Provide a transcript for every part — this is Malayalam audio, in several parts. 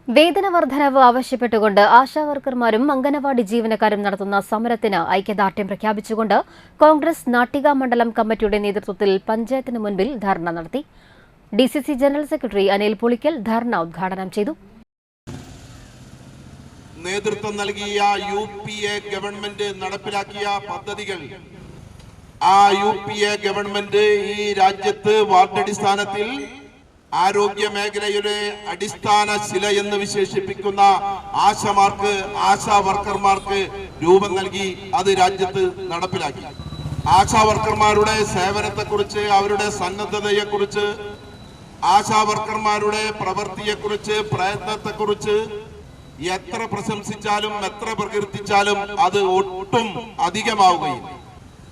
വേതന വർധനവ് ആവശ്യപ്പെട്ടുകൊണ്ട് ആശാവർക്കർമാരും അംഗനവാടി ജീവനക്കാരും നടത്തുന്ന സമരത്തിന് ഐക്യദാർഢ്യം പ്രഖ്യാപിച്ചുകൊണ്ട് കോൺഗ്രസ് നാട്ടിക മണ്ഡലം കമ്മിറ്റിയുടെ നേതൃത്വത്തിൽ പഞ്ചായത്തിന് മുൻപിൽ ധർണ നടത്തി. DCC general secretary Anil Pulikkal ധർണ ഉദ്ഘാടനം ചെയ്തു. നേതൃത്വം നൽകിയ യുപിഎ ഗവൺമെന്റ് നടപ്പിലാക്കിയ പദ്ധതികൾ ആ യുപിഎ ഗവൺമെന്റ് ഈ രാജ്യത്ത് വാർഡടിസ്ഥാനത്തിൽ ആരോഗ്യ മേഖലയുടെ അടിസ്ഥാന ശില എന്ന് വിശേഷിപ്പിക്കുന്ന ആശാ വർക്കർമാർക്ക് രൂപം നൽകി അത് രാജ്യത്ത് നടപ്പിലാക്കി. ആശാ വർക്കർമാരുടെ സേവനത്തെക്കുറിച്ച്, അവരുടെ സന്നദ്ധതയെക്കുറിച്ച്, ആശാ വർക്കർമാരുടെ പ്രവൃത്തിയെക്കുറിച്ച്, പ്രയത്നത്തെക്കുറിച്ച് എത്ര പ്രശംസിച്ചാലും എത്ര പ്രകീർത്തിച്ചാലും അത് ഒട്ടും അധികമാവുകയില്ല.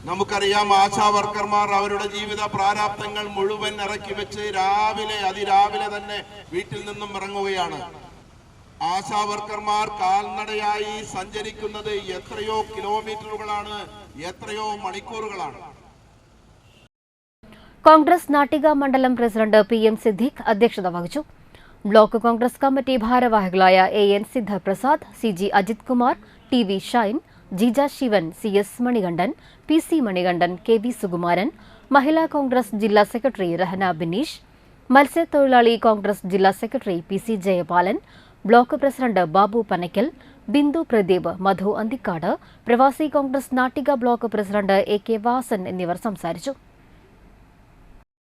നമുക്കറിയാം, ആശാ വർക്കർമാർ അവരുടെ ജീവിത പ്രാരാബ്ദങ്ങൾ മുഴുവൻ ഇറക്കി വെച്ച് അതിരാവിലെ തന്നെ വീട്ടിൽ നിന്നും ഇറങ്ങുകയാണ്. ആശാ വർക്കർമാർ കാൽനടയായി സഞ്ചരിക്കുന്നത് എത്രയോ കിലോമീറ്ററുകളാണ്, എത്രയോ മണിക്കൂറുകളാണ്. കോൺഗ്രസ് നാട്ടിക മണ്ഡലം പ്രസിഡന്റ് PM സിദ്ദീഖ് അധ്യക്ഷത വഹിച്ചു. ബ്ലോക്ക് കോൺഗ്രസ് കമ്മിറ്റി ഭാരവാഹികളായ AN Sidhaprasad, CG Ajith Kumar, TV Shine, Jija Sivan, CS Manikandan, PC Manikandan, KV Sukumaran, Mahila Congress ജില്ലാ സെക്രട്ടറി രഹന ബിനീഷ്, മത്സ്യത്തൊഴിലാളി കോൺഗ്രസ് ജില്ലാ secretary PC Jayapalan, block president Babu Panakkal, Bindu Pradeep, Madhu Anthikad, പ്രവാസി Congress Nattika block president AK Vasan എന്നിവർ സംസാരിച്ചു.